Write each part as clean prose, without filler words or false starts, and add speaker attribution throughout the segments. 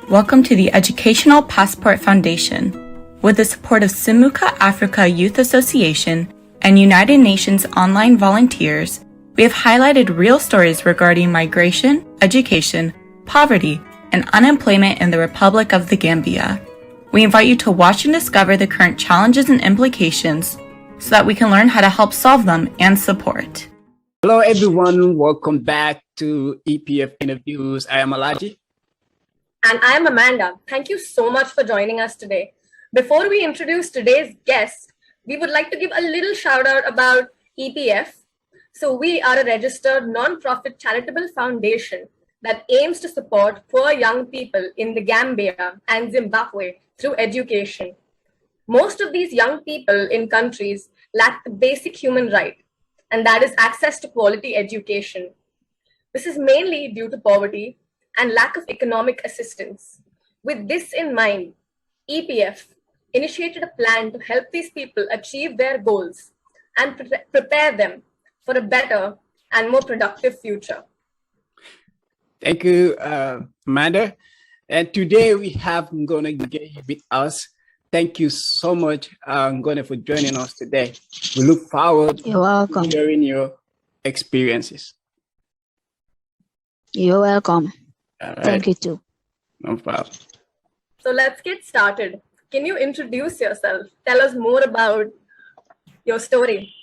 Speaker 1: Welcome to the Educational Passport Foundation. With the support of Epf.Africa Youth Association and United Nations online volunteers, we have highlighted real stories regarding migration, education, poverty, and unemployment in the Republic of the Gambia. We invite you to watch and discover the current challenges and implications so that we can learn how to help solve them and support.
Speaker 2: Hello everyone, welcome back to EPF Interviews. I am Alaji.
Speaker 3: And I am Amanda. Thank you so much for joining us today. Before we introduce today's guest, we would like to give a little shout out about EPF. So we are a registered non-profit charitable foundation that aims to support poor young people in the Gambia and Zimbabwe through education. Most of these young people in countries lack the basic human right, and that is access to quality education. This is mainly due to poverty and lack of economic assistance. With this in mind, EPF initiated a plan to help these people achieve their goals and prepare them for a better and more productive future.
Speaker 2: Thank you, Amanda. And today we have Ngoneh Gaye with us. Thank you so much, Ngoneh, for joining us today. We look forward to hearing your experiences.
Speaker 4: You're welcome.
Speaker 2: All right.
Speaker 4: Thank you too.
Speaker 2: No problem.
Speaker 3: So let's get started. Can you introduce yourself? Tell us more about your story.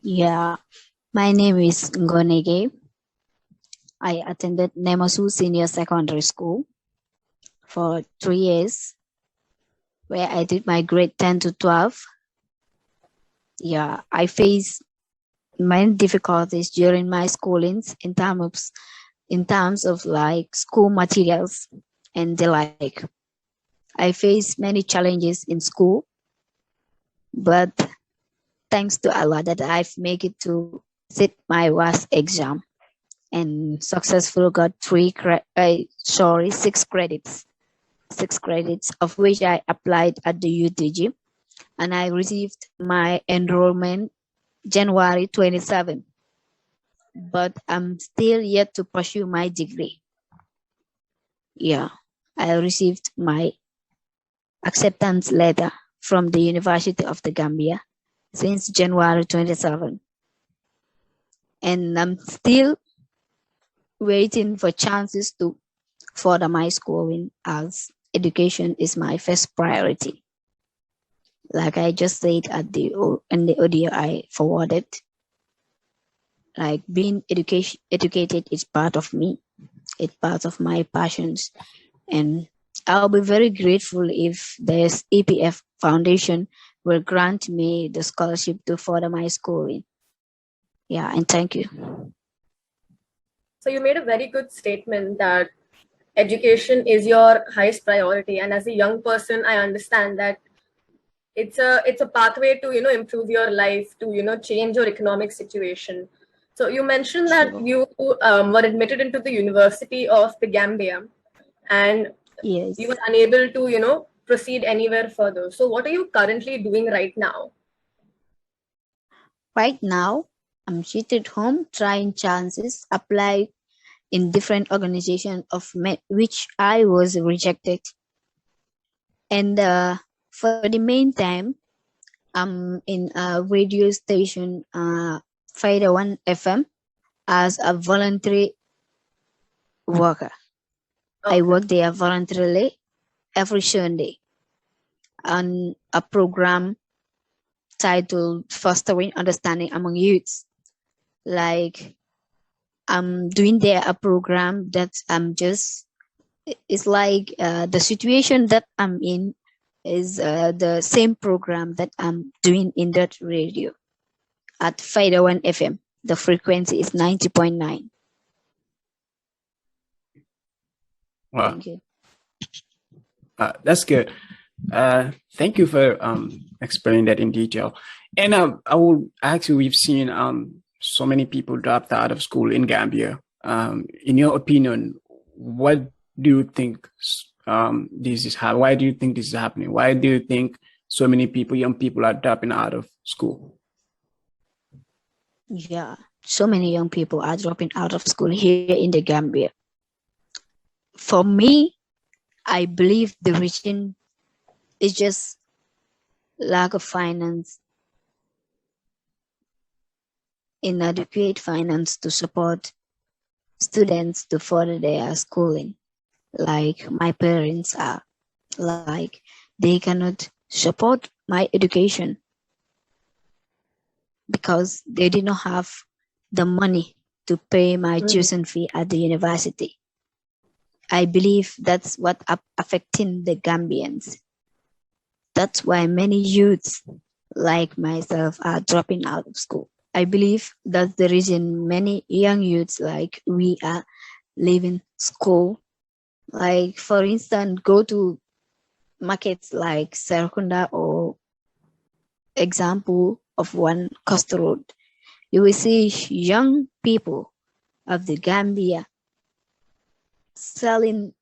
Speaker 4: Yeah, my name is Ngoneh Gaye. I attended Nemosu Senior Secondary School for 3 years, where I did my grade 10 to 12. Yeah, I faced many difficulties during my schoolings in terms of like school materials and the like. I faced many challenges in school, but thanks to Allah that I've made it to sit my WAS exam and successfully got 6 credits. 6 credits, of which I applied at the UTG, and I received my enrollment January 27. But I'm still yet to pursue my degree. Yeah, I received my acceptance letter from the University of The Gambia since January 27. And I'm still waiting for chances to further my schooling, as education is my first priority. Like I just said in the audio I forwarded, like being educated is part of me. It's part of my passions. And I'll be very grateful if this EPF Foundation will grant me the scholarship to further my schooling. Yeah, and thank you.
Speaker 3: So you made a very good statement that education is your highest priority. And as a young person, I understand that it's a pathway to, improve your life, to, change your economic situation. So you mentioned that you were admitted into the University of the Gambia, and
Speaker 4: yes,
Speaker 3: you were unable to, proceed anywhere further. So what are you currently doing right now?
Speaker 4: Right now, I'm seated home trying chances, apply in different organizations of which I was rejected. And for the meantime, I'm in a radio station, Faida 1 FM, as a voluntary worker.
Speaker 3: Okay.
Speaker 4: I work there voluntarily every Sunday on a program titled Fostering Understanding Among Youths. Like I'm doing there a program that it's like the situation that I'm in is the same program that I'm doing in that radio at Faida 1 FM. The frequency is 90.9.
Speaker 2: Wow.
Speaker 4: Thank you.
Speaker 2: That's good. Thank you for explaining that in detail. And I will actually, we've seen so many people dropped out of school in Gambia. In your opinion, what do you think this is happening? Why do you think this is happening? Why do you think so many young people are dropping out of school?
Speaker 4: Yeah, so many young people are dropping out of school here in the Gambia. For me, I believe the reason is just lack of finance, inadequate finance to support students to further their schooling. Like my parents are, like they cannot support my education because they did not have the money to pay my tuition fee at the university. I believe that's what affecting the Gambians. That's why many youths like myself are dropping out of school. I believe that's the reason many young youths like we are leaving school. Like for instance, go to markets like Serakunda or example of one Costa Road. You will see young people of the Gambia selling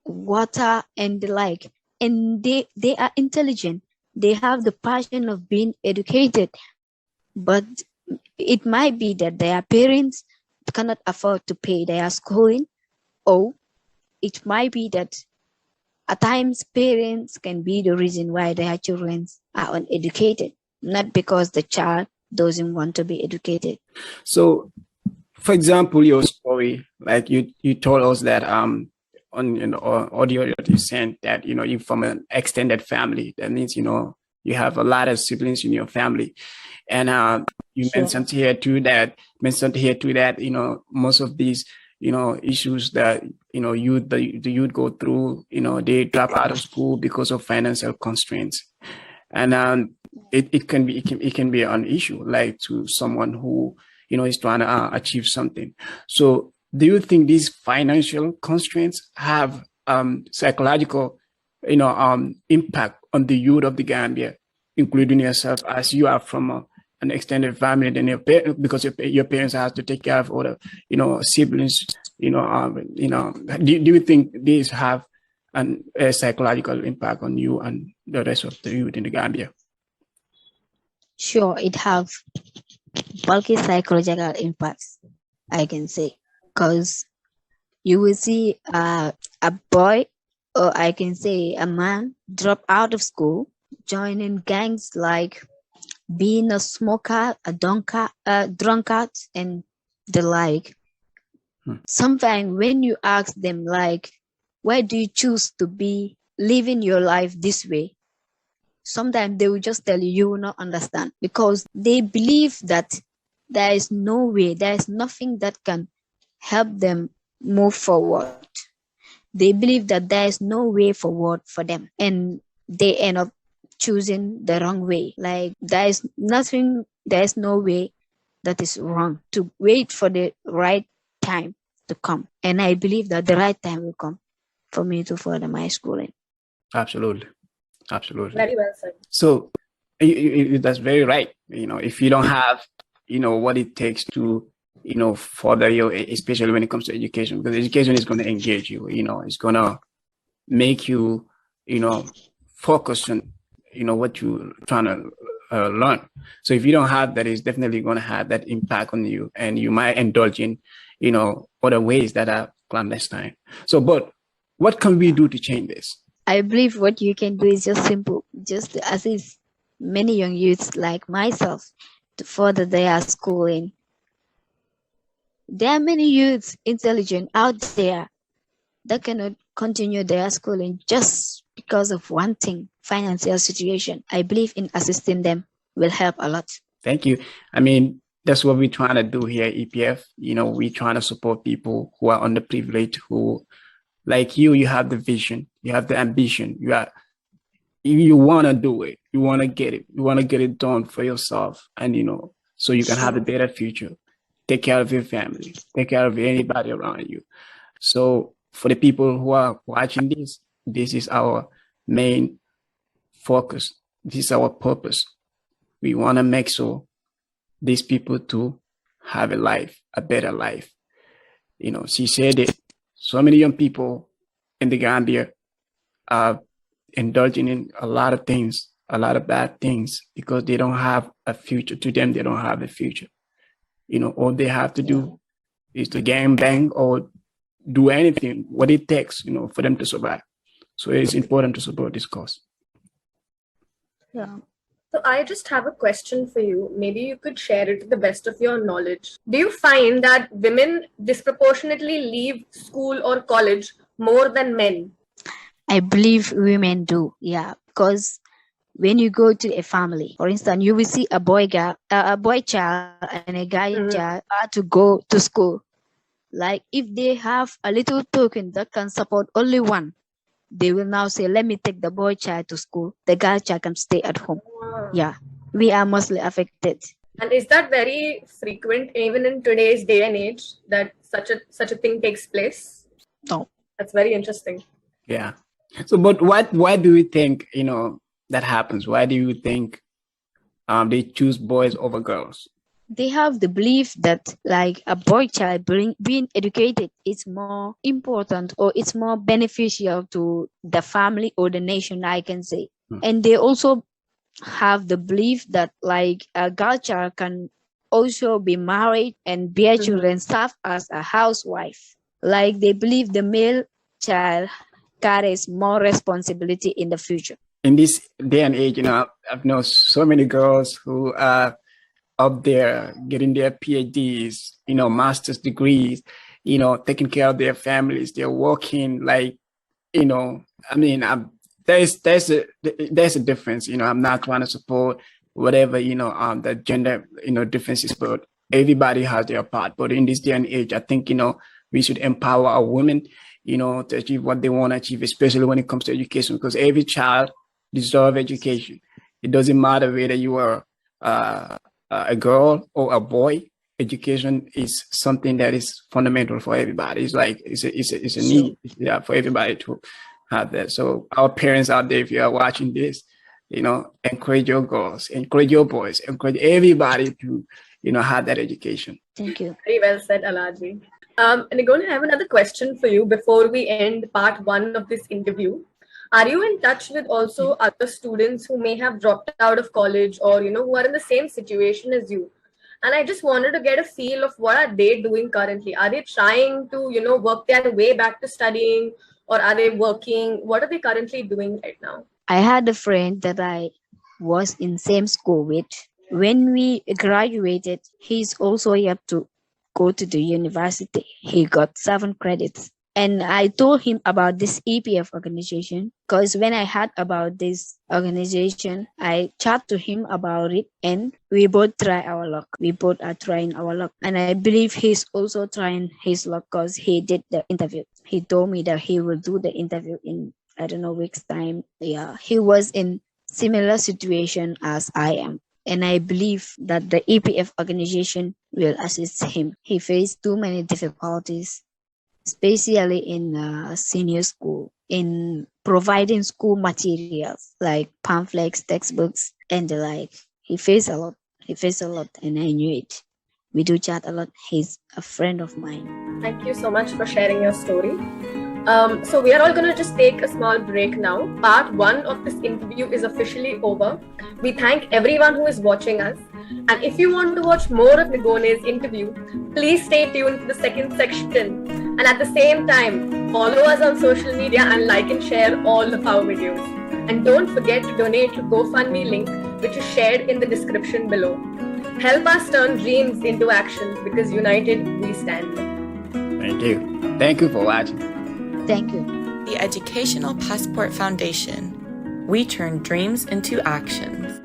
Speaker 4: water and the like, and they are intelligent. They have the passion of being educated, but it might be that their parents cannot afford to pay their schooling, or it might be that at times parents can be the reason why their children are uneducated, not because the child doesn't want to be educated.
Speaker 2: So, for example, your story, like you told us that on audio that you sent that you're from an extended family. That means you have a lot of siblings in your family, and you
Speaker 4: Sure.
Speaker 2: mentioned here too that most of these issues that the youth go through, they drop out of school because of financial constraints, and it can be an issue like to someone who is trying to achieve something. So do you think these financial constraints have psychological impact on the youth of the Gambia, including yourself, as you are from an extended family, then because your parents have to take care of other siblings, do you think these have a psychological impact on you and the rest of the youth in the Gambia?
Speaker 4: Sure, it have bulky psychological impacts, I can say, because you will see a boy, or I can say a man, drop out of school, joining gangs like being a smoker, a drunkard, and the like. Sometimes when you ask them like, why do you choose to be living your life this way? Sometimes they will just tell you, you will not understand, because they believe that there is no way, there is nothing that can help them move forward. They believe that there is no way forward for them, and they end up choosing the wrong way. Like there is no way that is wrong, to wait for the right time to come. And I believe that the right time will come for me to further my schooling.
Speaker 2: Absolutely.
Speaker 3: Very well said.
Speaker 2: So that's very right. If you don't have, what it takes to, further your, especially when it comes to education, because education is going to engage you, it's going to make you, focus on, what you're trying to learn. So if you don't have that, it's definitely going to have that impact on you, and you might indulge in, other ways that are clandestine. So, but what can we do to change this?
Speaker 4: I believe what you can do is just simple, just to assist many young youths like myself to further their schooling. There are many youths intelligent out there that cannot continue their schooling just because of one thing, financial situation. I believe in assisting them will help a lot.
Speaker 2: Thank you. I mean, that's what we're trying to do here at EPF. We're trying to support people who are underprivileged, who, like you have the vision, you have the ambition, you want to do it, you want to get it done for yourself, and so you can have a better future, take care of your family, take care of anybody around you. So for the people who are watching this is our main focus, this is our purpose. We want to make sure these people to have a better life. She said it. So many young people in the Gambia are indulging in a lot of things, a lot of bad things, because they don't have a future. To them, they don't have a future. All they have to do is to gang bang or do anything, what it takes, for them to survive. So it's important to support this cause.
Speaker 4: Yeah.
Speaker 3: So I just have a question for you. Maybe you could share it to the best of your knowledge. Do you find that women disproportionately leave school or college more than men?
Speaker 4: I believe women do, yeah, because when you go to a family, for instance, you will see a boy child and a guy child are to go to school. Like if they have a little token that can support only one, they will now say, let me take the boy child to school. The girl child can stay at home.
Speaker 3: Wow.
Speaker 4: Yeah, we are mostly affected.
Speaker 3: And is that very frequent even in today's day and age that such a thing takes place?
Speaker 4: No.
Speaker 3: That's very interesting.
Speaker 2: Yeah. So, but why do you think, that happens? Why do you think they choose boys over girls?
Speaker 4: They have the belief that like a boy child being educated is more important or it's more beneficial to the family or the nation, I can say. And they also have the belief that like a girl child can also be married and bear children, serve as a housewife. Like they believe the male child carries more responsibility in the future.
Speaker 2: In this day and age, I've known so many girls who are up there getting their PhDs, master's degrees, taking care of their families. They're working like, there's a difference. I'm not trying to support whatever, the gender, differences, but everybody has their part. But in this day and age, I think, we should empower our women, to achieve what they want to achieve, especially when it comes to education, because every child deserves education. It doesn't matter whether you are a girl or a boy. Education is something that is fundamental for everybody. It's like it's a need, for everybody to have that. So our parents out there, if you are watching this, encourage your girls, encourage your boys, encourage everybody to have that education.
Speaker 4: Thank you.
Speaker 3: Very well said, Alaji. Ngoneh, I have another question for you before we end part 1 of this interview. Are you in touch with also other students who may have dropped out of college or, who are in the same situation as you? And I just wanted to get a feel of what are they doing currently? Are they trying to, work their way back to studying, or are they working? What are they currently doing right now?
Speaker 4: I had a friend that I was in same school with. When we graduated, he's also yet to go to the university. He got 7 credits. And I told him about this EPF organization because when I heard about this organization, I chat to him about it and we both try our luck. We both are trying our luck. And I believe he's also trying his luck because he did the interview. He told me that he will do the interview in, I don't know, week's time. Yeah, he was in similar situation as I am. And I believe that the EPF organization will assist him. He faced too many difficulties, especially in senior school, in providing school materials like pamphlets, textbooks, and the like. He faced a lot. And I knew it. We do chat a lot. He's a friend of mine.
Speaker 3: Thank you so much for sharing your story. So we are all going to just take a small break now. Part 1 of this interview is officially over. We thank everyone who is watching us. And if you want to watch more of Ngoneh's interview, please stay tuned to the second section. And at the same time, follow us on social media and like and share all of our videos. And don't forget to donate to GoFundMe link, which is shared in the description below. Help us turn dreams into actions because united we stand.
Speaker 2: Thank you. Thank you for watching.
Speaker 4: Thank you.
Speaker 1: The Educational Passport Foundation. We turn dreams into actions.